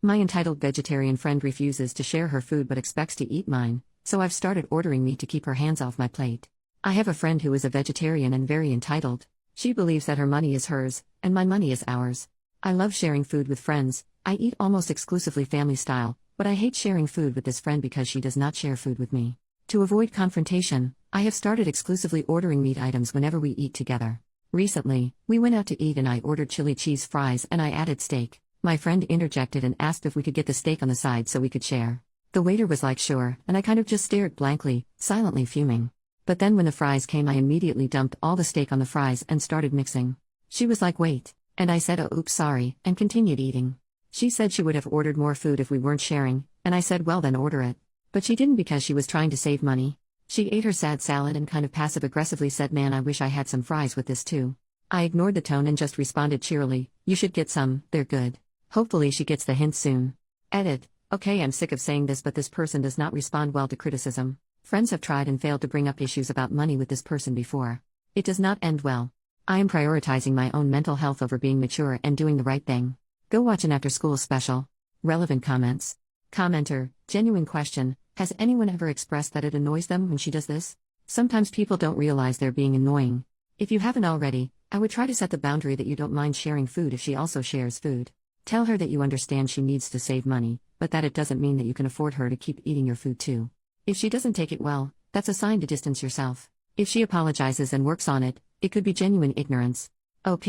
My entitled vegetarian friend refuses to share her food but expects to eat mine, so I've started ordering meat to keep her hands off my plate. I have a friend who is a vegetarian and very entitled. She believes that her money is hers, and my money is ours. I love sharing food with friends. I eat almost exclusively family style, but I hate sharing food with this friend because she does not share food with me. To avoid confrontation, I have started exclusively ordering meat items whenever we eat together. Recently, we went out to eat and I ordered chili cheese fries and I added steak. My friend interjected and asked if we could get the steak on the side so we could share. The waiter was like sure, and I kind of just stared blankly, silently fuming. But then when the fries came I immediately dumped all the steak on the fries and started mixing. She was like wait, and I said oh oops sorry, and continued eating. She said she would have ordered more food if we weren't sharing, and I said well then order it. But she didn't because she was trying to save money. She ate her sad salad and kind of passive-aggressively said man I wish I had some fries with this too. I ignored the tone and just responded cheerily, you should get some, they're good. Hopefully she gets the hint soon. Edit. Okay, I'm sick of saying this but this person does not respond well to criticism. Friends have tried and failed to bring up issues about money with this person before. It does not end well. I am prioritizing my own mental health over being mature and doing the right thing. Go watch an after-school special. Relevant comments. Commenter, genuine question, has anyone ever expressed that it annoys them when she does this? Sometimes people don't realize they're being annoying. If you haven't already, I would try to set the boundary that you don't mind sharing food if she also shares food. Tell her that you understand she needs to save money, but that it doesn't mean that you can afford her to keep eating your food too. If she doesn't take it well, that's a sign to distance yourself. If she apologizes and works on it, it could be genuine ignorance. OP,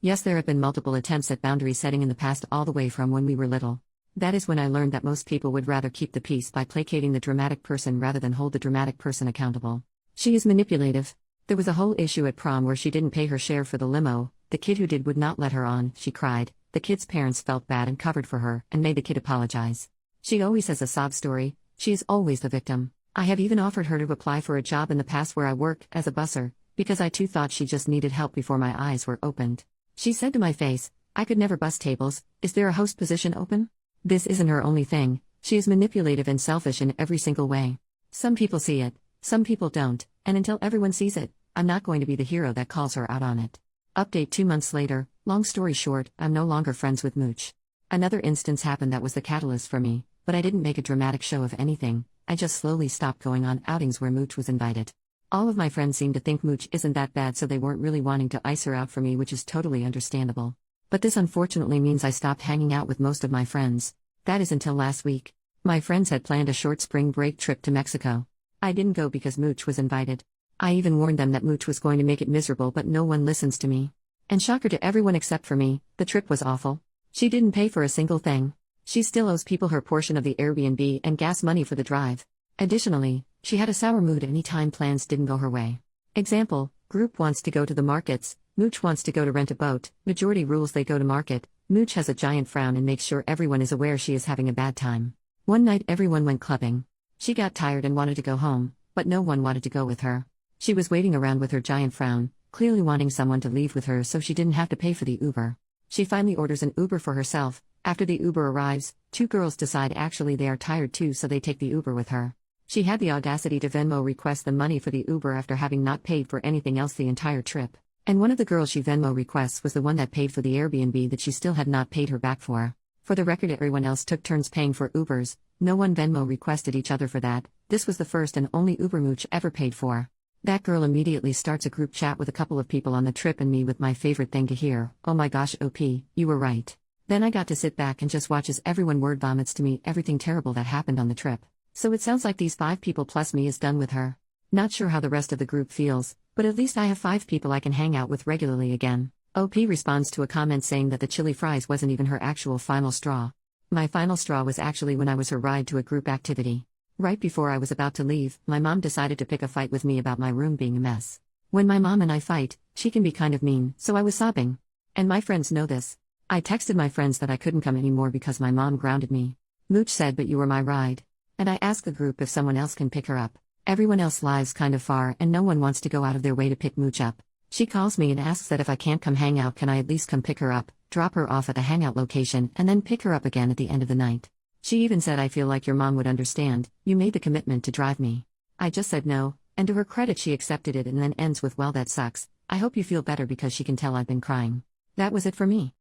yes there have been multiple attempts at boundary setting in the past all the way from when we were little. That is when I learned that most people would rather keep the peace by placating the dramatic person rather than hold the dramatic person accountable. She is manipulative. There was a whole issue at prom where she didn't pay her share for the limo, the kid who did would not let her on, she cried, the kid's parents felt bad and covered for her and made the kid apologize. She always has a sob story, she is always the victim. I have even offered her to apply for a job in the past where I worked as a busser, because I too thought she just needed help before my eyes were opened. She said to my face, I could never bus tables, is there a host position open? This isn't her only thing, she is manipulative and selfish in every single way. Some people see it, some people don't, and until everyone sees it, I'm not going to be the hero that calls her out on it. Update 2 months later, long story short, I'm no longer friends with Mooch. Another instance happened that was the catalyst for me, but I didn't make a dramatic show of anything, I just slowly stopped going on outings where Mooch was invited. All of my friends seemed to think Mooch isn't that bad so they weren't really wanting to ice her out for me which is totally understandable. But this unfortunately means I stopped hanging out with most of my friends. That is until last week. My friends had planned a short spring break trip to Mexico. I didn't go because Mooch was invited. I even warned them that Mooch was going to make it miserable but no one listens to me. And shocker to everyone except for me, the trip was awful. She didn't pay for a single thing. She still owes people her portion of the Airbnb and gas money for the drive. Additionally, she had a sour mood any time plans didn't go her way. Example, group wants to go to the markets, Mooch wants to go to rent a boat, majority rules they go to market, Mooch has a giant frown and makes sure everyone is aware she is having a bad time. One night everyone went clubbing. She got tired and wanted to go home, but no one wanted to go with her. She was waiting around with her giant frown, clearly wanting someone to leave with her so she didn't have to pay for the Uber. She finally orders an Uber for herself. After the Uber arrives, 2 girls decide actually they are tired too so they take the Uber with her. She had the audacity to Venmo request the money for the Uber after having not paid for anything else the entire trip. And one of the girls she Venmo requests was the one that paid for the Airbnb that she still had not paid her back for. For the record, everyone else took turns paying for Ubers, no one Venmo requested each other for that. This was the first and only Uber Mooch ever paid for. That girl immediately starts a group chat with a couple of people on the trip and me with my favorite thing to hear, oh my gosh OP, you were right. Then I got to sit back and just watch as everyone word vomits to me everything terrible that happened on the trip. So it sounds like these 5 people plus me is done with her. Not sure how the rest of the group feels, but at least I have 5 people I can hang out with regularly again. OP responds to a comment saying that the chili fries wasn't even her actual final straw. My final straw was actually when I was her ride to a group activity. Right before I was about to leave, my mom decided to pick a fight with me about my room being a mess. When my mom and I fight, she can be kind of mean, so I was sobbing. And my friends know this. I texted my friends that I couldn't come anymore because my mom grounded me. Mooch said but you were my ride. And I asked the group if someone else can pick her up. Everyone else lives kind of far and no one wants to go out of their way to pick Mooch up. She calls me and asks that if I can't come hang out can I at least come pick her up, drop her off at the hangout location and then pick her up again at the end of the night. She even said I feel like your mom would understand, you made the commitment to drive me. I just said no, and to her credit she accepted it and then ends with well that sucks, I hope you feel better because she can tell I've been crying. That was it for me.